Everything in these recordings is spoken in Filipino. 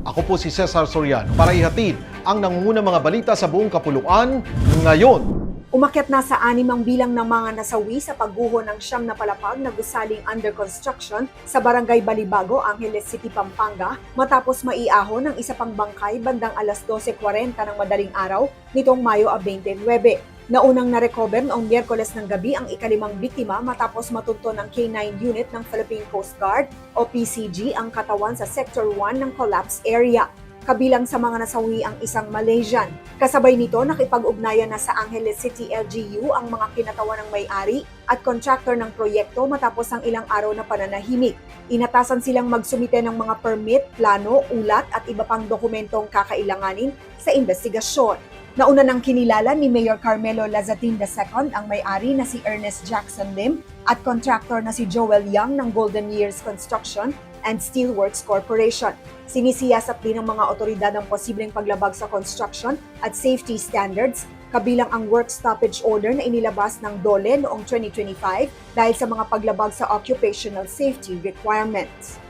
Ako po si Cesar Soriano para ihatid ang nangungunang mga balita sa buong kapuluan ngayon. Umakyat na sa 6 ang bilang ng mga nasawi sa pagguho ng 9 na palapag na gusaling under construction sa Barangay Balibago, Angeles City, Pampanga matapos maiahon ng isa pang bangkay bandang alas 12:40 ng madaling araw nitong Mayo 29. Naunang na-recover noong Miyerkules ng gabi ang ikalimang biktima matapos matunto ng K9 unit ng Philippine Coast Guard o PCG ang katawan sa Sector 1 ng collapse area. Kabilang sa mga nasawi ang isang Malaysian. Kasabay nito, nakipag-ugnayan na sa Angeles City LGU ang mga kinatawan ng may-ari at contractor ng proyekto matapos ang ilang araw na pananahimik. Inatasan silang magsumite ng mga permit, plano, ulat at iba pang dokumentong kakailanganin sa investigasyon. Nauna nang kinilala ni Mayor Carmelo Lazatin II ang may-ari na si Ernest Jackson Lim at contractor na si Joel Young ng Golden Years Construction and Steelworks Corporation. Sinisiyasat din ng mga otoridad ang posibleng paglabag sa construction at safety standards, kabilang ang work stoppage order na inilabas ng DOLE noong 2025 dahil sa mga paglabag sa occupational safety requirements.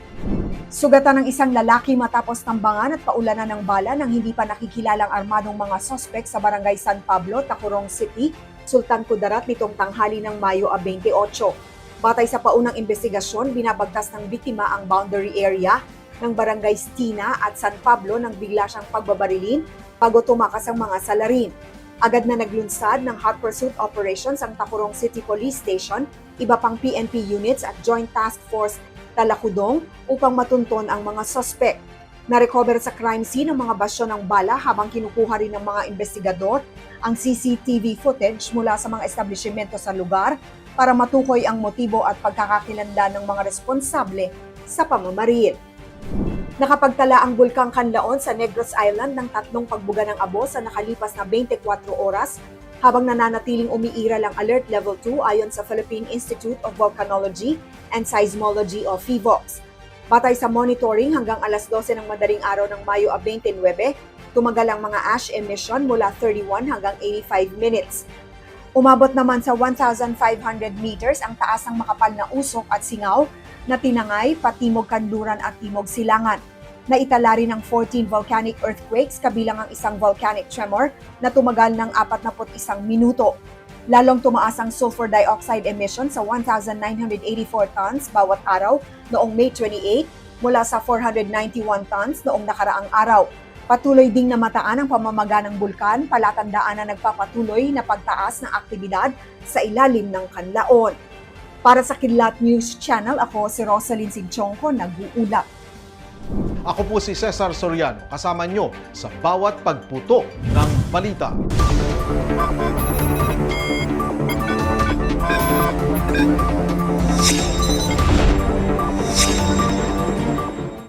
Sugatan ng isang lalaki matapos tambangan at paulanan ng bala ng hindi pa nakikilalang armadong mga sospek sa Barangay San Pablo, Tacurong City, Sultan Kudarat nitong tanghali ng Mayo 28. Batay sa paunang investigasyon, binabagtas ng biktima ang boundary area ng Barangay Stina at San Pablo nang bigla siyang pagbabarilin bago tumakas ang mga salarin. Agad na naglunsad ng hot pursuit operations ang Tacurong City Police Station, iba pang PNP units at Joint Task Force Talakudong upang matunton ang mga sospek. Na-recover sa crime scene ang mga basyo ng bala habang kinukuha rin ng mga investigador ang CCTV footage mula sa mga establishmento sa lugar para matukoy ang motibo at pagkakakilanlan ng mga responsable sa pamamaril. Nakapagtala ang Bulkang Kanlaon sa Negros Island ng 3 pagbuga ng abo sa nakalipas na 24 oras habang nananatiling umiiral ang Alert Level 2 ayon sa Philippine Institute of Volcanology and Seismology o PHIVOLCS. Batay sa monitoring hanggang alas 12 ng madaling araw ng Mayo 29, tumagal ang mga ash emission mula 31 hanggang 85 minutes. Umabot naman sa 1,500 meters ang taas ng makapal na usok at singaw na tinangay, patimog kanluran at timog silangan. Naitala rin ang 14 volcanic earthquakes kabilang ang isang volcanic tremor na tumagal ng 41 minuto. Lalong tumaas ang sulfur dioxide emission sa 1,984 tons bawat araw noong May 28 mula sa 491 tons noong nakaraang araw. Patuloy ding namataan ang pamamaga ng bulkan, palatandaan na nagpapatuloy na pagtaas ng aktibidad sa ilalim ng kanlaon. Para sa Kidlat News Channel, ako si Rosalyn Sigchongco, nag-uulat. Ako po si Cesar Soriano, kasama nyo sa bawat pagputo ng balita.